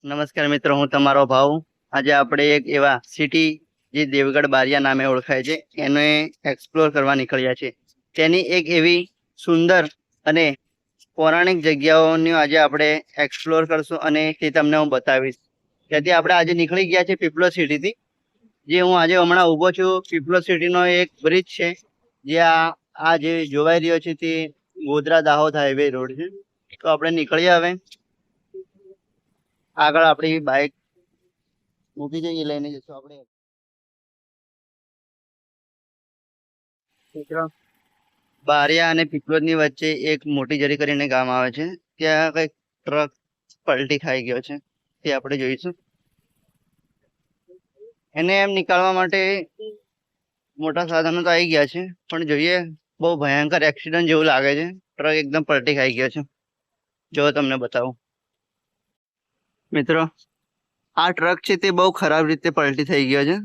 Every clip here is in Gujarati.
નમસ્કાર મિત્રો, હું તમારો ભાવ. આજે આપણે એક એવા સિટી જે દેવગઢ બારિયા નામે ઓળખાય છે એને એક્સપ્લોર કરવા નીકળ્યા છે. તેની એક એવી સુંદર અને પૌરાણિક જગ્યાઓની આજે આપણે એક્સપ્લોર કરશું અને તે તમને હું બતાવીશ. તેથી આપણે આજે નીકળી ગયા છે પીપલોદ સિટીથી. જે હું આજે હમણાં ઊભો છું, પીપલોદ સિટીનો એક બ્રિજ છે જે આ જે જોવાઈ રહ્યો છે તે ગોધરા દાહોદ હાઈવે રોડ છે. તો આપણે નીકળીએ હવે. આગળ આપણી બાઇક મૂકી જઈએ, લઈને જશું આપણે. મિત્રો, બારિયા અને પીપલોદની વચ્ચે એક મોટી જરી કરીને ગામ આવે છે. ત્યાં કઈક ટ્રક પલટી ખાઈ ગયો છે, તે આપણે જોઈશું. એને એમ નીકાળવા માટે મોટા સાધનો તો આવી ગયા છે, પણ જોઈએ, બહુ ભયંકર એક્સિડન્ટ જેવું લાગે છે. ટ્રક એકદમ પલટી ખાઈ ગયો છે. જો તમને બતાવું મિત્રો, આ ટ્રક છે તે બહુ ખરાબ રીતે પલટી થઈ ગયો છે.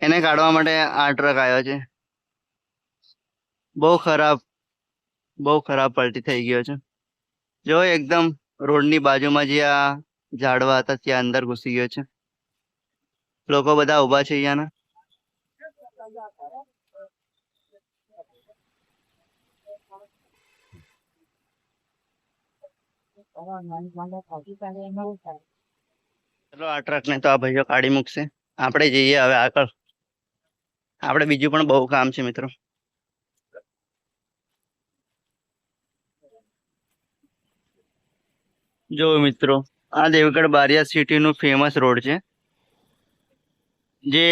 એને કાઢવા માટે આ ટ્રક આવ્યો છે. બહુ ખરાબ પલટી થઈ ગયો છે. જો એકદમ રોડની બાજુમાં જે આ ઝાડવા હતા ત્યાં અંદર ઘૂસી ગયો છે. લોકો બધા ઉભા છે અહીંયાના. ચલો, આ ટ્રક ને તો આ ભાઈઓ કાઢી મૂકશે. આપણે જઈએ હવે આગળ. આપણે બીજું પણ બહુ કામ છે મિત્રો. જો મિત્રો, આ દેવગઢ બારિયા સિટી નું ફેમસ રોડ છે, જે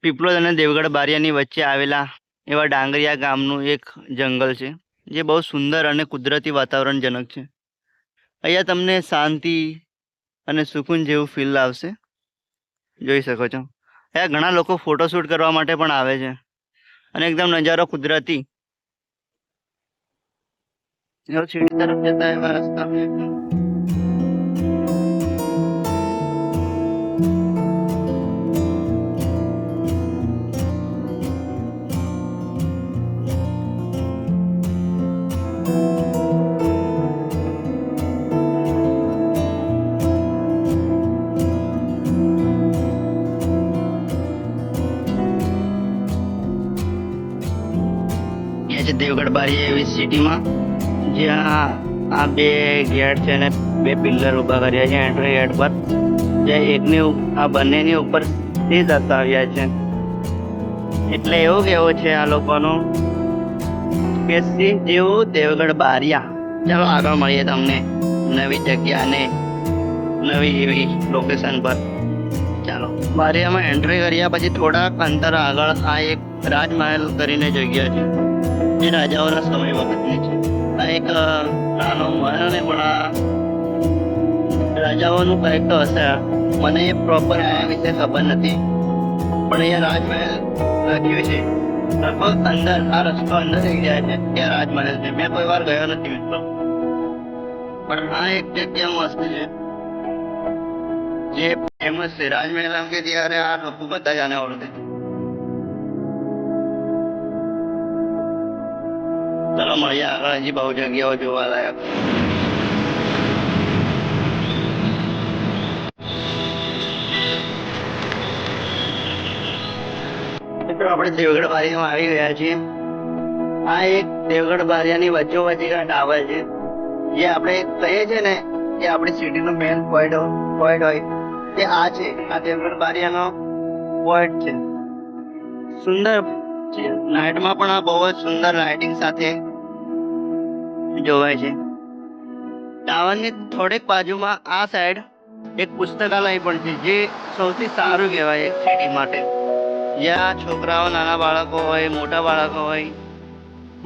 પીપલોદ અને દેવગઢ બારિયાની વચ્ચે આવેલા એવા ડાંગરિયા ગામનું એક જંગલ છે, જે બહુ સુંદર અને કુદરતી વાતાવરણજનક છે. અહીંયા તમને શાંતિ અને સુકૂન જેવું ફીલ આવશે. જોઈ શકો છો, અહીંયા ઘણા લોકો ફોટોશૂટ કરવા માટે પણ આવે છે અને એકદમ નજારો કુદરતી. સીડી તરફ જતા એવા રસ્તા. દેવગઢ બારિયા એવી સિટીમાં જ્યાં આ બે ગેટ છે ને બે પિલ્લર ઉભા કર્યા છે એન્ટ્રી ગેટ પર, જે એકની આ બંનેની ઉપર તે દર્શાવ્યા છે. એટલે એવું કેવું છે આ લોકોનું કે સિંહ જેવું દેવગઢ બારિયા. ચાલો આગળ મળીએ તમને નવી જગ્યા અને નવી એવી લોકેશન પર. ચાલો, બારિયામાં એન્ટ્રી કર્યા પછી થોડાક અંતર આગળ આ એક રાજમહેલ કરીને જગ્યા છે, જે રાજાઓના સમય વખતની છે. આ એક નાનો મહેલ ને પણ આ રાજાઓનું કંઈક તો હશે. મને પ્રોપર આ વિશે ખબર નથી, પણ અહીંયા રાજમહેલ લખ્યું છે. લગભગ અંદર આ રસ્તો અંદર થઈ જાય છે ત્યાં રાજમહેલ છે. મેં કોઈ વાર ગયો નથી મિત્રો, પણ આ એક જગ્યા મસ્ત છે જે ફેમસ છે. રાજમહેલ આમ કે ત્યારે આ લોકો બધા જાણે ઓળખે. ચલો મળીએ આગળ, હજી બહુ જગ્યાઓ જોવા લાયક. મિત્રો, આપણે દેવગઢ બારિયામાં આવી ગયા છીએ. આ એક દેવગઢ બારિયાની વચ્ચોવચ્ચ એક ટાવર છે, જે આપણે કહીએ છીએ ને કે આપણી સિટીનો મેઇન પોઈન્ટ હોય તે આ છે. આ દેવગઢ બારિયાનો પોઈન્ટ છે. સુંદર છે. નાઇટમાં પણ આ બહુ જ સુંદર લાઇટિંગ સાથે જોવાય છે. ટાવરની થોડીક બાજુમાં આ સાઈડ એક પુસ્તકાલય પણ છે, જે સૌથી સારું કહેવાય એક સિટી માટે. જ્યાં છોકરાઓ, નાના બાળકો હોય, મોટા બાળકો હોય,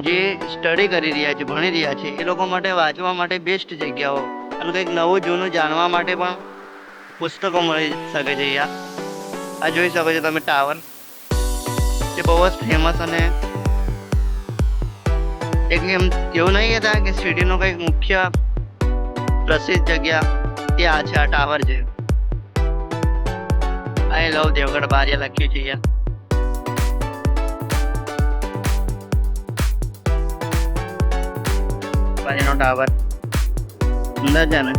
જે સ્ટડી કરી રહ્યા છે, ભણી રહ્યા છે, એ લોકો માટે વાંચવા માટે બેસ્ટ જગ્યાઓ અને કંઈક નવું જૂનું જાણવા માટે પણ પુસ્તકો મળી શકે છે અહીંયા. આ જોઈ શકો છો તમે ટાવર, જે બહુ જ ફેમસ અને એક એમ એવું નહીં કહેતા કે સિટીનો કંઈક મુખ્ય પ્રસિદ્ધ જગ્યા ત્યાં છે. આ ટાવર છે. આઈ લવ દેવગઢ બારિયા લખ્યું છે અહીંયા. બારિયાનો ટાવર સુંદર છે ને.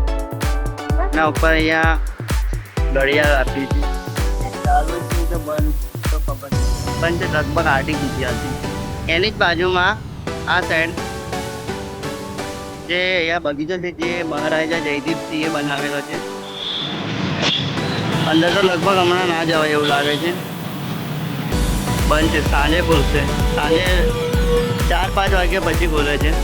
ના ઉપર અહીંયા ઘડિયાળ આપી છે ચાલુ છે કે બંધ તો ખબર નહીં. બંધ છે લગભગ આર્ટિફિશિયલ છે. એની જ બાજુમાં આ સાઈડ જે અહીંયા બગીચો છે જે મહારાજા જયદીપસિંહે બનાવેલો છે. અંદર તો લગભગ હમણાં ના જવાય એવું લાગે છે. બંધ છે. સાંજે ખુલશે. સાંજે 4-5 વાગ્યા પછી ખુલે છે.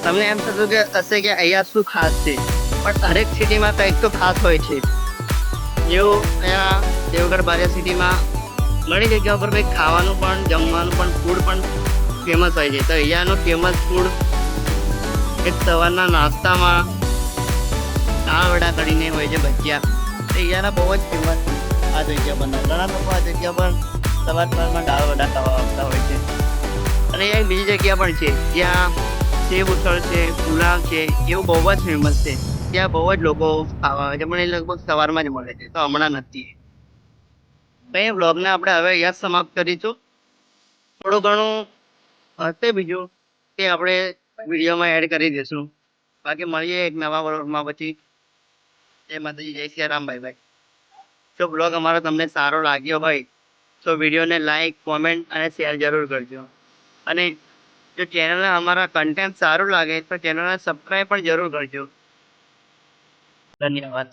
તમને એમ થતું કે હશે કે અહીંયા શું ખાસ છે, પણ દરેક સિટીમાં કંઈક તો ખાસ હોય છે. જેવું અહીંયા દેવગઢ બારિયા સિટીમાં ઘણી જગ્યા ઉપર કંઈક ખાવાનું પણ જમવાનું પણ ફૂડ પણ ફેમસ હોય છે. તો અહીંયાનું ફેમસ ફૂડ એક સવારના નાસ્તામાં દાળ વડા કરીને હોય છે ભજીયા. તો અહીંયાના બહુ જ ફેમસ આ જગ્યા પર. ઘણા લોકો આ જગ્યા પર સવારમાં દાળ વડા ખાવા આવતા હોય છે. અને એક બીજી જગ્યા પણ છે જ્યાં સેવ ઉસળ છે, પુલાવ છે, એવું બહુ જ ફેમસ છે. ત્યાં બહુ જ લોકો ખાવા આવે છે, પણ એ લગભગ સવારમાં જ મળે છે, તો હમણાં નથી. તો એ વ્લોગને આપણે હવે અહીંયા સમાપ્ત કરીશું. થોડું ઘણું હશે બીજું તે આપણે વિડીયોમાં એડ કરી દઈશું. બાકી મળીએ એક નવા વ્લોગમાં પછી. જય માતાજી, જય શ્રી રામ, ભાઈ. જો વ્લોગ અમારો તમને સારો લાગ્યો હોય તો વિડીયોને લાઈક, કોમેન્ટ અને શેર જરૂર કરજો. અને જો ચેનલને અમારા કન્ટેન્ટ સારું લાગે તો ચેનલને સબસ્ક્રાઈબ પણ જરૂર કરજો. ધન્યવાદ.